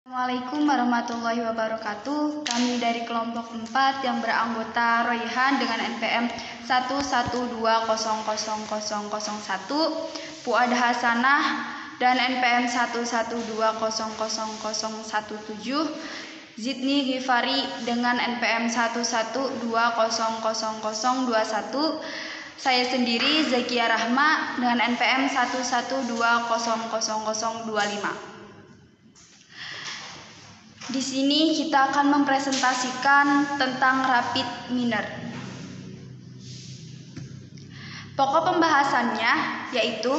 Assalamualaikum warahmatullahi wabarakatuh. Kami dari kelompok 4 yang beranggota Royhan dengan NPM 112000001, Fuad Hasanah dan NPM 112000017, Zidni Ghifari dengan NPM 112000021, saya sendiri Zakia Rahma dengan NPM 112000025. Di sini kita akan mempresentasikan tentang rapid miner. Pokok pembahasannya yaitu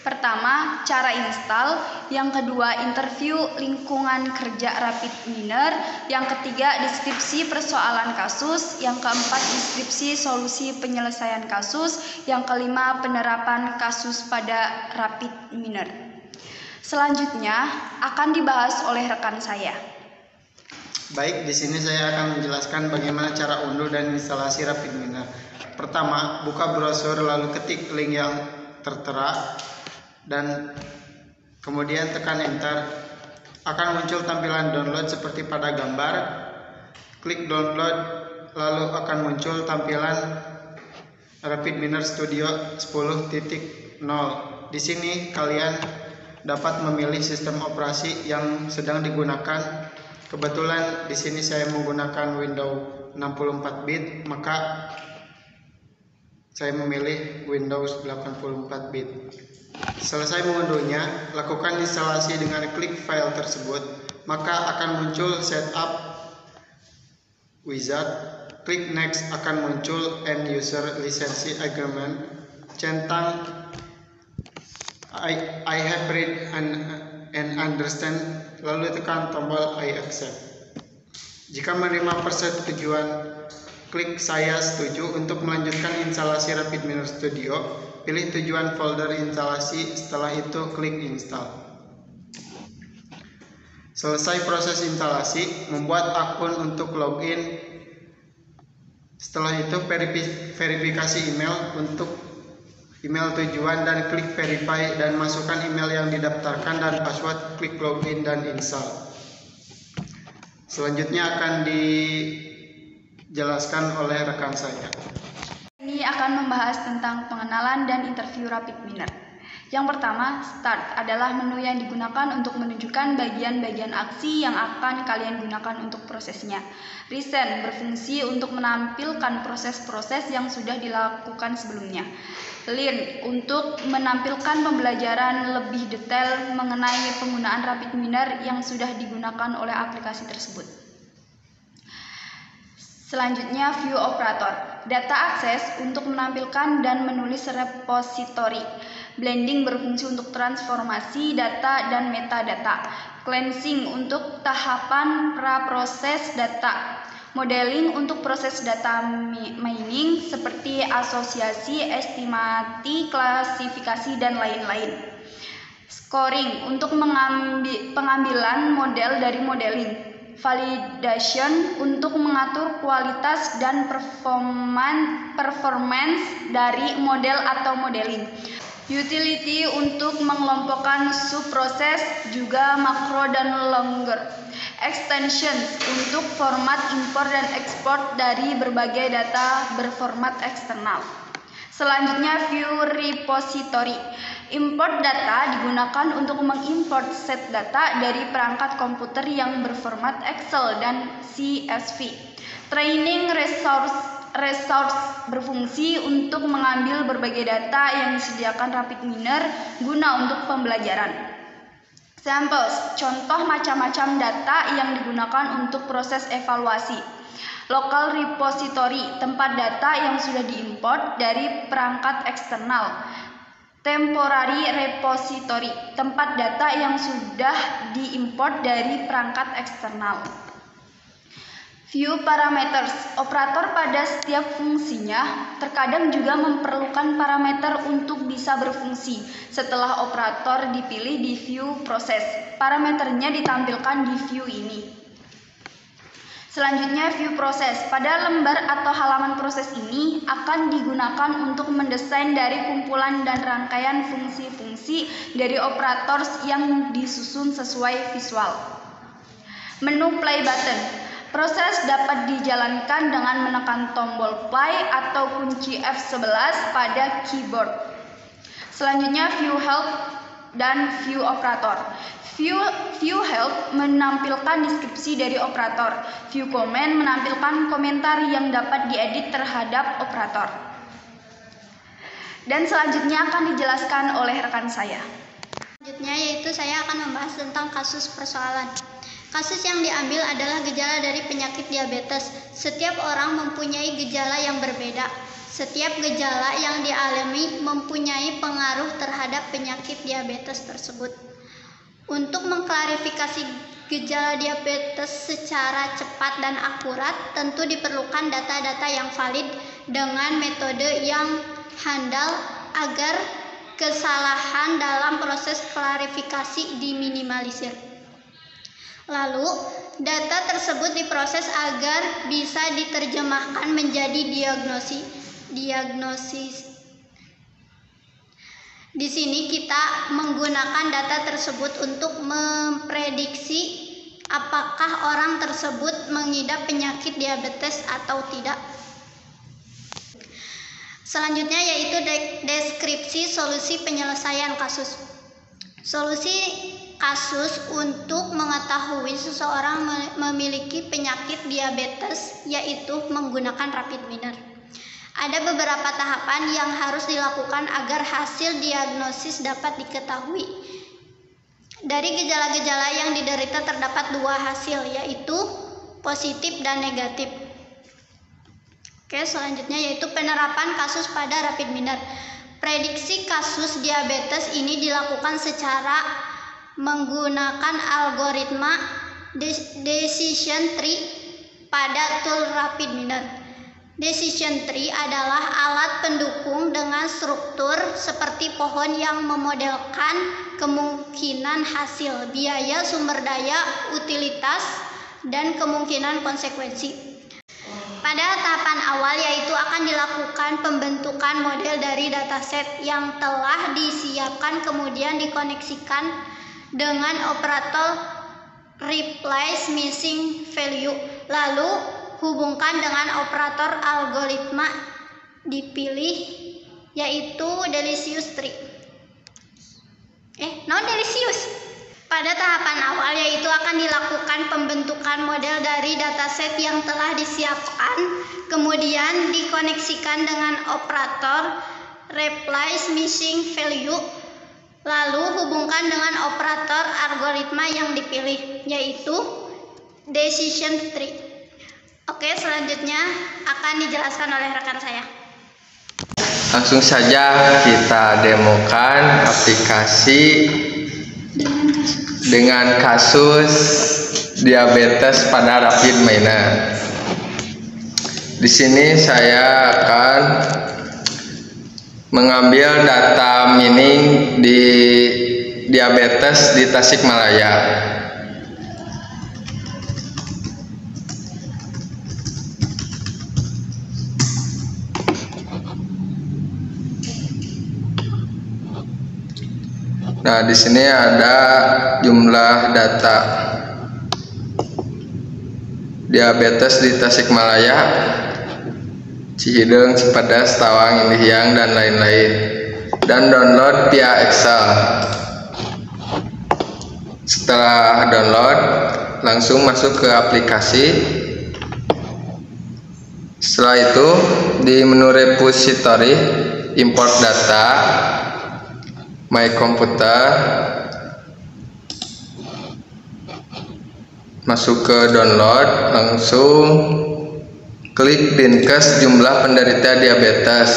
pertama, cara install, yang kedua, interview lingkungan kerja rapid miner, yang ketiga, deskripsi persoalan kasus, yang keempat, deskripsi solusi penyelesaian kasus, yang kelima, penerapan kasus pada rapid miner. Selanjutnya akan dibahas oleh rekan saya. Baik, di sini saya akan menjelaskan bagaimana cara unduh dan instalasi rapid miner. Pertama, buka browser lalu ketik link yang tertera dan kemudian tekan enter. Akan muncul tampilan download seperti pada gambar. Klik download lalu akan muncul tampilan Rapid Miner Studio 10.0. Di sini kalian dapat memilih sistem operasi yang sedang digunakan. Kebetulan di sini saya menggunakan Windows 64 bit, maka saya memilih Windows 84 bit. Selesai mengunduhnya, lakukan instalasi dengan klik file tersebut, maka akan muncul setup wizard. Klik next akan muncul end user license agreement. Centang I have read and understand, lalu tekan tombol I accept. Jika menerima persetujuan, klik saya setuju untuk melanjutkan instalasi Rapid Miner Studio. Pilih tujuan folder instalasi, setelah itu klik install. Selesai proses instalasi, membuat akun untuk login. Setelah itu verifikasi email untuk email tujuan dan klik verify dan masukkan email yang didaftarkan dan password, klik login dan install. Selanjutnya akan dijelaskan oleh rekan saya. Ini akan membahas tentang pengenalan dan interview rapid miner. Yang pertama, start adalah menu yang digunakan untuk menunjukkan bagian-bagian aksi yang akan kalian gunakan untuk prosesnya. Recent berfungsi untuk menampilkan proses-proses yang sudah dilakukan sebelumnya. Learn untuk menampilkan pembelajaran lebih detail mengenai penggunaan rapid miner yang sudah digunakan oleh aplikasi tersebut. Selanjutnya, view operator. Data akses untuk menampilkan dan menulis repository. Blending berfungsi untuk transformasi data dan metadata. Cleansing untuk tahapan praproses data. Modeling untuk proses data mining seperti asosiasi, estimasi, klasifikasi, dan lain-lain. Scoring untuk pengambilan model dari modeling. Validation untuk mengatur kualitas dan performance dari model atau modeling. Utility untuk mengelompokkan subproses, juga makro dan logger. Extensions untuk format import dan ekspor dari berbagai data berformat eksternal. Selanjutnya, view repository. Import data digunakan untuk mengimport set data dari perangkat komputer yang berformat Excel dan CSV. Training resource berfungsi untuk mengambil berbagai data yang disediakan rapid miner guna untuk pembelajaran. Samples, contoh macam-macam data yang digunakan untuk proses evaluasi. Local repository, tempat data yang sudah diimport dari perangkat eksternal. Temporary repository, tempat data yang sudah diimport dari perangkat eksternal. View parameters, operator pada setiap fungsinya terkadang juga memerlukan parameter untuk bisa berfungsi. Setelah operator dipilih di view proses, parameternya ditampilkan di view ini. Selanjutnya, view proses. Pada lembar atau halaman proses ini akan digunakan untuk mendesain dari kumpulan dan rangkaian fungsi-fungsi dari operator yang disusun sesuai visual. Menu play button. Proses dapat dijalankan dengan menekan tombol play atau kunci F11 pada keyboard. Selanjutnya view help dan view operator. View help menampilkan deskripsi dari operator. View comment menampilkan komentar yang dapat diedit terhadap operator. Dan selanjutnya akan dijelaskan oleh rekan saya. Selanjutnya yaitu saya akan membahas tentang kasus persoalan. Kasus yang diambil adalah gejala dari penyakit diabetes. Setiap orang mempunyai gejala yang berbeda. Setiap gejala yang dialami mempunyai pengaruh terhadap penyakit diabetes tersebut. Untuk mengklarifikasi gejala diabetes secara cepat dan akurat, tentu diperlukan data-data yang valid dengan metode yang handal agar kesalahan dalam proses klarifikasi diminimalisir. Lalu, data tersebut diproses agar bisa diterjemahkan menjadi diagnosis. Di sini kita menggunakan data tersebut untuk memprediksi apakah orang tersebut mengidap penyakit diabetes atau tidak. Selanjutnya yaitu deskripsi solusi penyelesaian kasus. Solusi kasus untuk mengetahui seseorang memiliki penyakit diabetes yaitu menggunakan rapid minor. Ada beberapa tahapan yang harus dilakukan agar hasil diagnosis dapat diketahui. Dari gejala-gejala yang diderita terdapat dua hasil, yaitu positif dan negatif. Oke, selanjutnya yaitu penerapan kasus pada rapid minor. Prediksi kasus diabetes ini dilakukan secara menggunakan algoritma decision tree pada tool rapid minor. Decision tree adalah alat pendukung dengan struktur seperti pohon yang memodelkan kemungkinan hasil, biaya, sumber daya, utilitas, dan kemungkinan konsekuensi. Pada tahapan awal yaitu akan dilakukan pembentukan model dari dataset yang telah disiapkan, kemudian dikoneksikan dengan operator replace missing value, lalu hubungkan dengan operator algoritma dipilih yaitu delicious tree. Delicious. Pada tahapan awal yaitu akan dilakukan pembentukan model dari dataset yang telah disiapkan, kemudian dikoneksikan dengan operator replace missing value, lalu hubungkan dengan operator algoritma yang dipilih yaitu decision tree. Oke, selanjutnya akan dijelaskan oleh rekan saya. Langsung saja kita demokan aplikasi dengan kasus diabetes pada rapid minor. Di sini saya akan mengambil data mining di diabetes di Tasikmalaya. Nah, di sini ada jumlah data diabetes di Tasikmalaya, Cihideung, Cipadas, Tawang, Indihiyang, dan lain-lain, dan download via Excel. Setelah download, langsung masuk ke aplikasi. Setelah itu, di menu repository, import data, My Computer, masuk ke download, langsung klik Dinkes jumlah penderita diabetes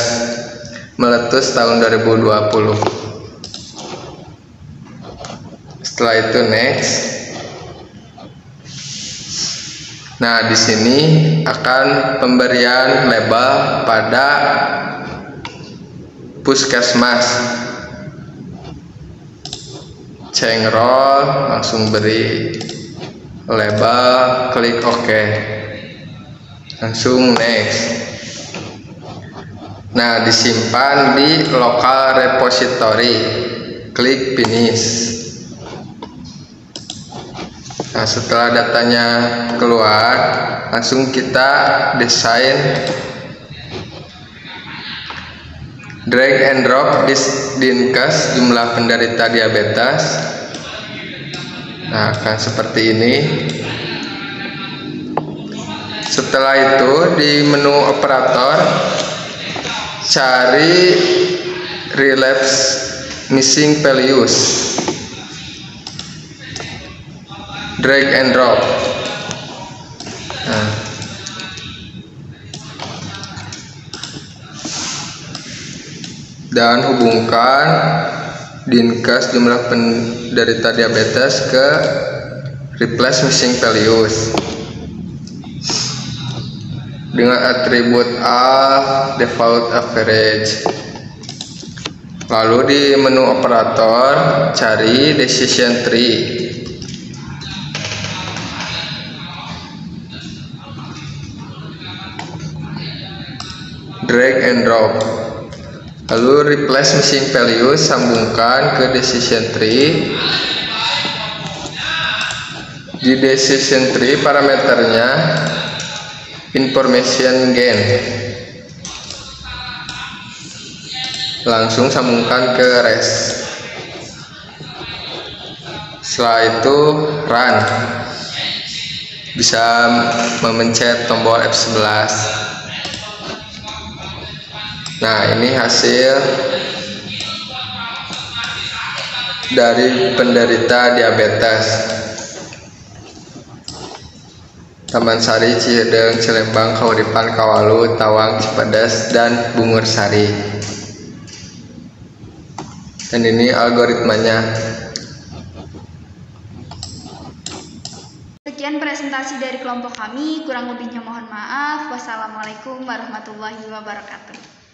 meletus tahun 2020. Setelah itu next. Nah, di sini akan pemberian label pada puskesmas. Cengrol, langsung beri label, klik OK, langsung next. Nah, disimpan di local repository, klik finish. Nah, setelah datanya keluar, langsung kita desain drag and drop dinkes jumlah penderita diabetes. Nah, akan seperti ini. Setelah itu di menu operator cari relapse missing values, drag and drop. Nah, dan hubungkan dinkes jumlah penderita diabetes ke replace missing values dengan atribut default average. Lalu di menu operator cari decision tree. Drag and drop. Lalu replace missing values, sambungkan ke decision tree. Di decision tree parameternya information gain. Langsung sambungkan ke rest. Setelah itu run. Bisa memencet tombol F11. Nah, ini hasil dari penderita diabetes Taman Sari, Cihedeung, Cilembang, Kauripan, Kawalu, Tawang, Cipadas, dan Bungur Sari. Dan ini algoritmanya. Sekian presentasi dari kelompok kami, kurang lebihnya mohon maaf. Wassalamualaikum warahmatullahi wabarakatuh.